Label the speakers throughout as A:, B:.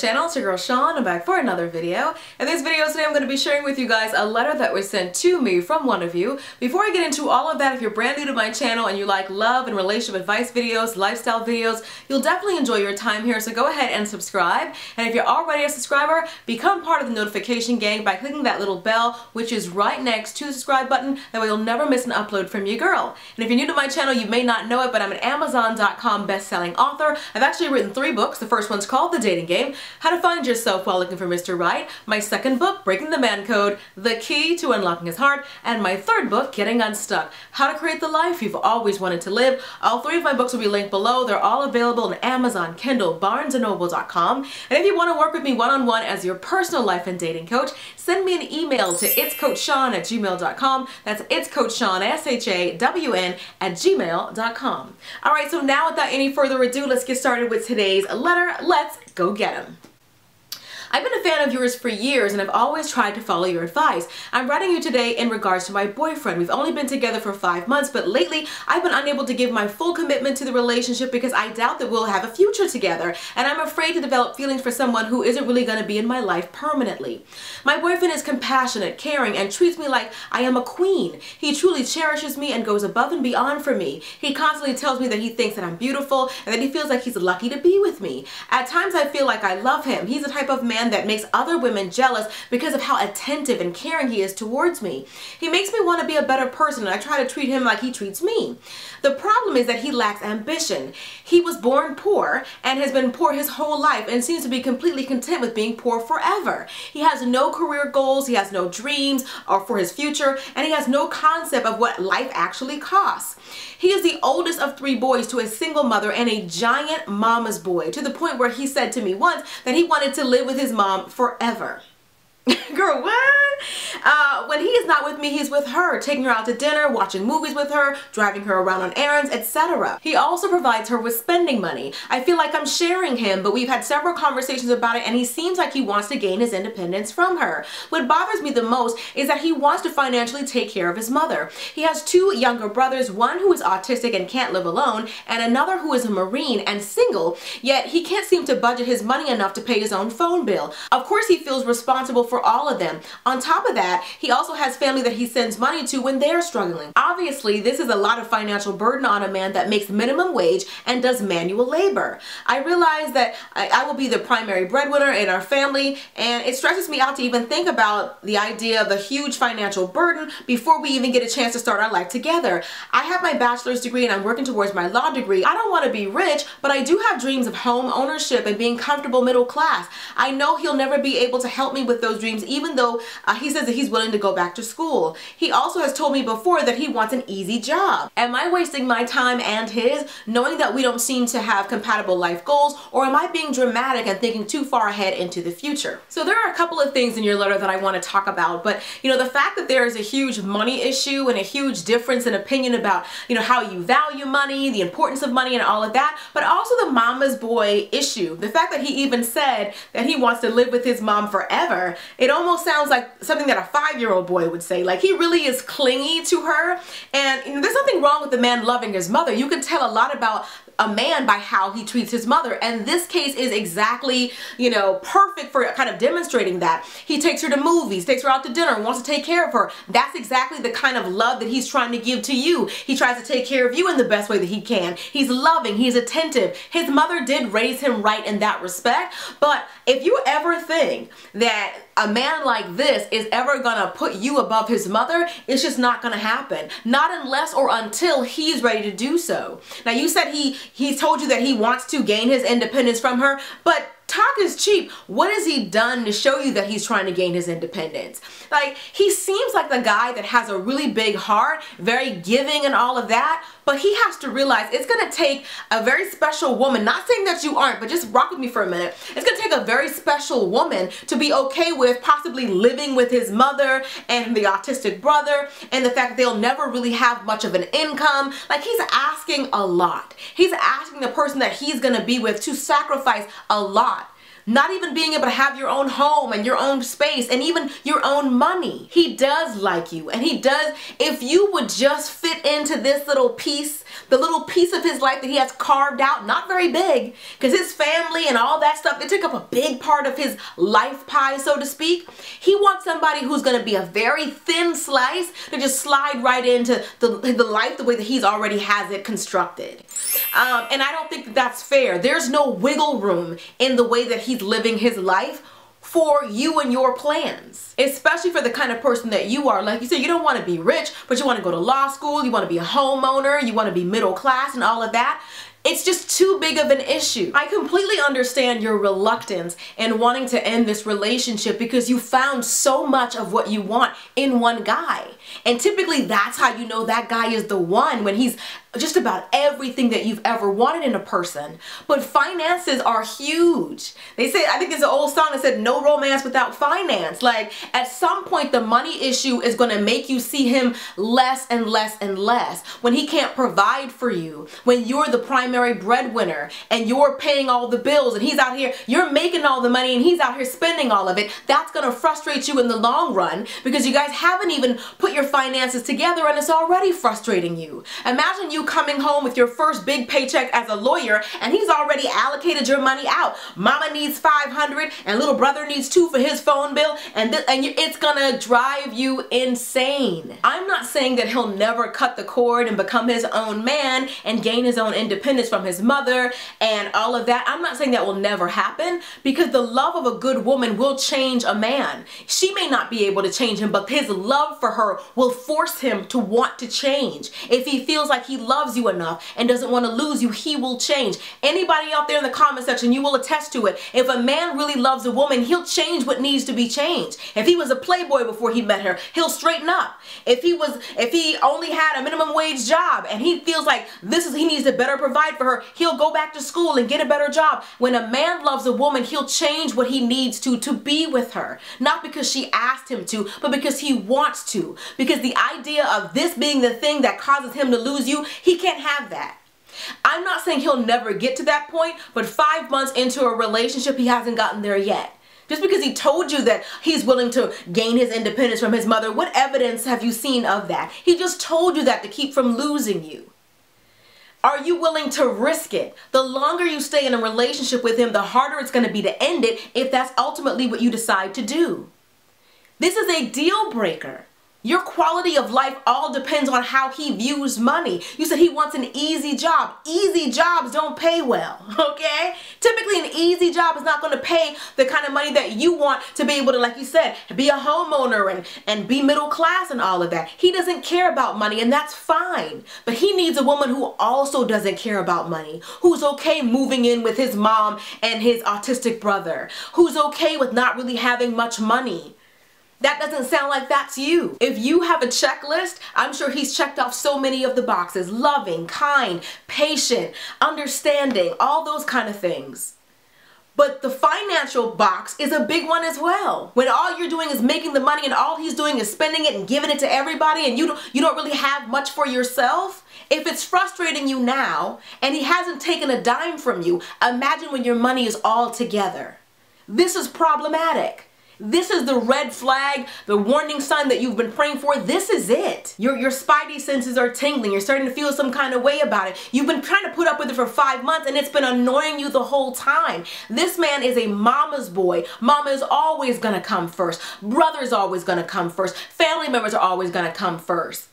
A: channel. It's your girl Sean. I'm back for another video. In this video today I'm going to be sharing with you guys a letter that was sent to me from one of you. Before I get into all of that, if you're brand new to my channel and you like love and relationship advice videos, lifestyle videos, you'll definitely enjoy your time here, so go ahead and subscribe. And if you're already a subscriber, become part of the notification gang by clicking that little bell which is right next to the subscribe button. That way you'll never miss an upload from your girl. And if you're new to my channel, you may not know it, but I'm an Amazon.com best-selling author. I've actually written 3 books. The first one's called The Dating Game, How to Find Yourself While Looking for Mr. Right. My second book, Breaking the Man Code, The Key to Unlocking His Heart. And my third book, Getting Unstuck, How to Create the Life You've Always Wanted to Live. All 3 of my books will be linked below. They're all available on Amazon, Kindle, BarnesandNoble.com. And if you want to work with me one-on-one as your personal life and dating coach, send me an email to itscoachshawn@gmail.com. That's itscoachshawn, S-H-A-W-N, @gmail.com. Alright, so now without any further ado, let's get started with today's letter. Let's go get 'em. I've been a fan of yours for years and I've always tried to follow your advice. I'm writing you today in regards to my boyfriend. We've only been together for 5 months, but lately I've been unable to give my full commitment to the relationship because I doubt that we'll have a future together, and I'm afraid to develop feelings for someone who isn't really going to be in my life permanently. My boyfriend is compassionate, caring, and treats me like I am a queen. He truly cherishes me and goes above and beyond for me. He constantly tells me that he thinks that I'm beautiful and that he feels like he's lucky to be with me. At times I feel like I love him. He's the type of man that makes other women jealous because of how attentive and caring he is towards me. He makes me want to be a better person, and I try to treat him like he treats me. The problem is that he lacks ambition. He was born poor and has been poor his whole life and seems to be completely content with being poor forever. He has no career goals, he has no dreams or for his future, and he has no concept of what life actually costs. He is the oldest of 3 boys to a single mother and a giant mama's boy, to the point where he said to me once that he wanted to live with his mom forever. Girl, what? When he is not with me, he's with her, taking her out to dinner, watching movies with her, driving her around on errands, etc. He also provides her with spending money. I feel like I'm sharing him, but we've had several conversations about it, and he seems like he wants to gain his independence from her. What bothers me the most is that he wants to financially take care of his mother. He has 2 younger brothers, one who is autistic and can't live alone, and another who is a Marine and single, yet he can't seem to budget his money enough to pay his own phone bill. Of course, he feels responsible for all of them. On top of that, he also has family that he sends money to when they're struggling. Obviously, this is a lot of financial burden on a man that makes minimum wage and does manual labor. I realize that I will be the primary breadwinner in our family, and it stresses me out to even think about the idea of the huge financial burden before we even get a chance to start our life together. I have my bachelor's degree and I'm working towards my law degree. I don't want to be rich, but I do have dreams of home ownership and being comfortable middle class. I know he'll never be able to help me with those dreams, even though he says that he's willing to go back to school. He also has told me before that he wants an easy job. Am I wasting my time and his, knowing that we don't seem to have compatible life goals, or am I being dramatic and thinking too far ahead into the future? So there are a couple of things in your letter that I want to talk about, but you know, the fact that there is a huge money issue and a huge difference in opinion about, you know, how you value money, the importance of money and all of that, but also the mama's boy issue. The fact that he even said that he wants to live with his mom forever, it almost sounds like something that a 5-year-old boy would say. Like, he really is clingy to her, and you know, there's nothing wrong with the man loving his mother. You can tell a lot about a man by how he treats his mother, and this case is exactly, you know, perfect for kind of demonstrating that. He takes her to movies, takes her out to dinner, wants to take care of her. That's exactly the kind of love that he's trying to give to you. He tries to take care of you in the best way that he can. He's loving, he's attentive. His mother did raise him right in that respect, but if you ever think that a man like this is ever gonna put you above his mother, it's just not gonna happen. Not unless or until he's ready to do so. Now, you said he told you that he wants to gain his independence from her, but talk is cheap. What has he done to show you that he's trying to gain his independence? Like, he seems like the guy that has a really big heart, very giving and all of that, but he has to realize it's going to take a very special woman, not saying that you aren't, but just rock with me for a minute. It's going to take a very special woman to be okay with possibly living with his mother and the autistic brother, and the fact that they'll never really have much of an income. Like, he's asking a lot. He's asking the person that he's going to be with to sacrifice a lot. not even being able to have your own home and your own space and even your own money. He does like you, and he does, if you would just fit into this little piece, the little piece of his life that he has carved out, not very big, because his family and all that stuff, they took up a big part of his life pie, so to speak. He wants somebody who's going to be a very thin slice to just slide right into the life the way that he's already has it constructed. And I don't think that that's fair. There's no wiggle room in the way that he's living his life for you and your plans, especially for the kind of person that you are. Like you said, you don't want to be rich, but you want to go to law school, you want to be a homeowner, you want to be middle class and all of that. It's just too big of an issue. I completely understand your reluctance in wanting to end this relationship because you found so much of what you want in one guy. And typically that's how you know that guy is the one, when he's just about everything that you've ever wanted in a person. But finances are huge. They say, I think there's an old song that said, no romance without finance. Like, at some point the money issue is going to make you see him less and less and less. When he can't provide for you, when you're the primary breadwinner and you're paying all the bills and he's out here, you're making all the money and he's out here spending all of it, that's going to frustrate you in the long run because you guys haven't even put your finances together and it's already frustrating you. Imagine you coming home with your first big paycheck as a lawyer and he's already allocated your money out. Mama needs $500 and little brother needs $2 for his phone bill, and it's gonna drive you insane. I'm not saying that he'll never cut the cord and become his own man and gain his own independence from his mother and all of that. I'm not saying that will never happen, because the love of a good woman will change a man. She may not be able to change him, but his love for her will force him to want to change. If he feels like he loves you enough and doesn't want to lose you, he will change. Anybody out there in the comment section, you will attest to it. If a man really loves a woman, he'll change what needs to be changed. If he was a playboy before he met her, he'll straighten up. If he only had a minimum wage job and he feels like he needs to better provide for her, he'll go back to school and get a better job. When a man loves a woman, he'll change what he needs to be with her. Not because she asked him to, but because he wants to. Because the idea of this being the thing that causes him to lose you, he can't have that. I'm not saying he'll never get to that point, but 5 months into a relationship, he hasn't gotten there yet. Just because he told you that he's willing to gain his independence from his mother, what evidence have you seen of that? He just told you that to keep from losing you. Are you willing to risk it? The longer you stay in a relationship with him, the harder it's going to be to end it if that's ultimately what you decide to do. This is a deal breaker. Your quality of life all depends on how he views money. You said he wants an easy job. Easy jobs don't pay well, okay? Typically an easy job is not going to pay the kind of money that you want to be able to, like you said, be a homeowner and be middle class and all of that. He doesn't care about money, and that's fine. But he needs a woman who also doesn't care about money, who's okay moving in with his mom and his autistic brother, who's okay with not really having much money. That doesn't sound like that's you. If you have a checklist, I'm sure he's checked off so many of the boxes. Loving, kind, patient, understanding, all those kind of things. But the financial box is a big one as well. When all you're doing is making the money and all he's doing is spending it and giving it to everybody, and you don't really have much for yourself. If it's frustrating you now and he hasn't taken a dime from you, imagine when your money is all together. This is problematic. This is the red flag, the warning sign that you've been praying for. This is it. Your spidey senses are tingling. You're starting to feel some kind of way about it. You've been trying to put up with it for 5 months and it's been annoying you the whole time. This man is a mama's boy. Mama is always going to come first. Brother's always going to come first. Family members are always going to come first.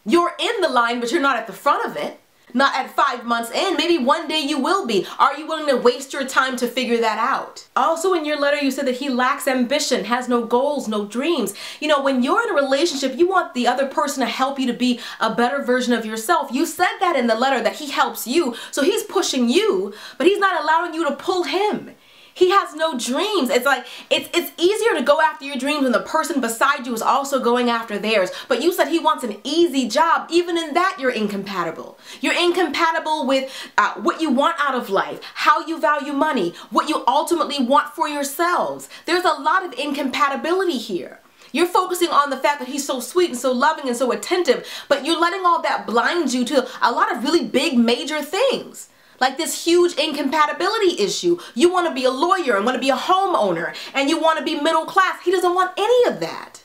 A: You're in the line, but you're not at the front of it. Not at 5 months in. Maybe one day you will be. Are you willing to waste your time to figure that out? Also, in your letter, you said that he lacks ambition, has no goals, no dreams. You know, when you're in a relationship, you want the other person to help you to be a better version of yourself. You said that in the letter, that he helps you. So he's pushing you, but he's not allowing you to pull him. He has no dreams. It's like, it's easier to go after your dreams when the person beside you is also going after theirs. But you said he wants an easy job. Even in that, you're incompatible. You're incompatible with what you want out of life, how you value money, what you ultimately want for yourselves. There's a lot of incompatibility here. You're focusing on the fact that he's so sweet and so loving and so attentive, but you're letting all that blind you to a lot of really big, major things. Like this huge incompatibility issue. You want to be a lawyer and want to be a homeowner and you want to be middle class. He doesn't want any of that.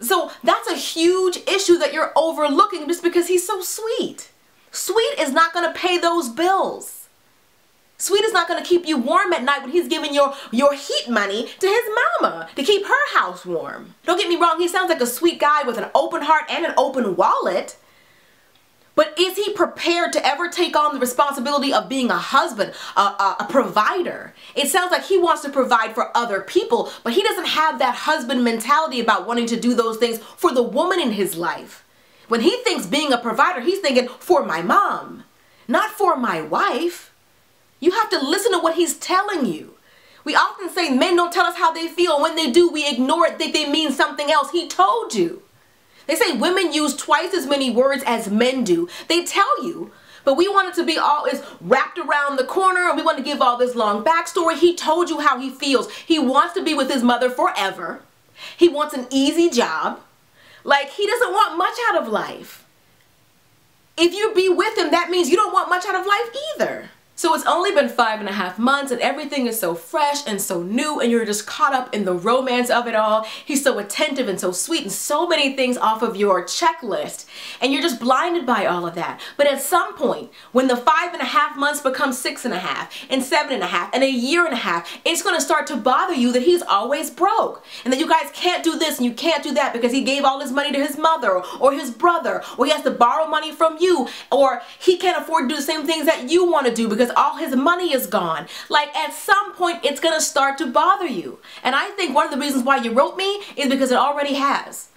A: So that's a huge issue that you're overlooking just because he's so sweet. Sweet is not going to pay those bills. Sweet is not going to keep you warm at night when he's giving your heat money to his mama to keep her house warm. Don't get me wrong, he sounds like a sweet guy with an open heart and an open wallet. But is he prepared to ever take on the responsibility of being a husband, a provider? It sounds like he wants to provide for other people, but he doesn't have that husband mentality about wanting to do those things for the woman in his life. When he thinks being a provider, he's thinking for my mom, not for my wife. You have to listen to what he's telling you. We often say men don't tell us how they feel. When they do, we ignore it, think they mean something else. He told you. They say women use twice as many words as men do. They tell you, but we want it to be always wrapped around the corner and we want to give all this long backstory. He told you how he feels. He wants to be with his mother forever. He wants an easy job. Like, he doesn't want much out of life. If you be with him, that means you don't want much out of life either. So it's only been 5.5 months and everything is so fresh and so new and you're just caught up in the romance of it all. He's so attentive and so sweet and so many things off of your checklist and you're just blinded by all of that. But at some point, when the 5.5 months become 6.5 and 7.5 and a year and a half, it's going to start to bother you that he's always broke and that you guys can't do this and you can't do that because he gave all his money to his mother or his brother, or he has to borrow money from you, or he can't afford to do the same things that you want to do because all his money is gone. Like, at some point it's gonna start to bother you. And I think one of the reasons why you wrote me is because it already has.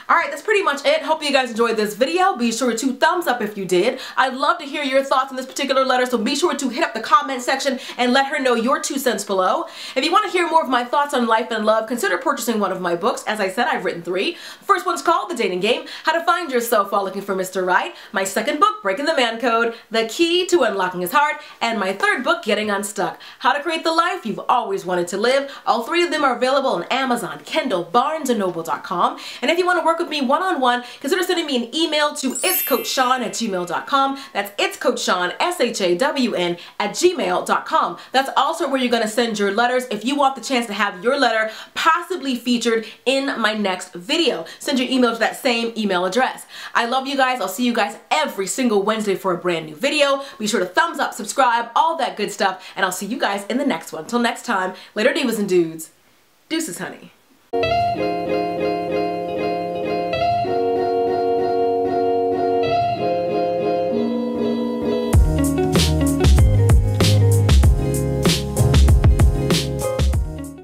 A: Alright, that's pretty much it. Hope you guys enjoyed this video. Be sure to thumbs up if you did. I'd love to hear your thoughts on this particular letter, so be sure to hit up the comment section and let her know your 2 cents below. If you want to hear more of my thoughts on life and love, consider purchasing one of my books. As I said, I've written 3. The first one's called The Dating Game, How to Find Yourself While Looking for Mr. Right. My second book, Breaking the Man Code, The Key to Unlocking His Heart. And my third book, Getting Unstuck, How to Create the Life You've Always Wanted to Live. All 3 of them are available on Amazon, Kindle, BarnesandNoble.com. And if you want to work with me one-on-one, consider sending me an email to itscoachshawn@gmail.com. That's itscoachshawn, S-H-A-W-N, @gmail.com. That's also where you're going to send your letters if you want the chance to have your letter possibly featured in my next video. Send your email to that same email address. I love you guys. I'll see you guys every single Wednesday for a brand new video. Be sure to thumbs up, subscribe, all that good stuff, and I'll see you guys in the next one. Till next time, later divas and dudes. Deuces, honey.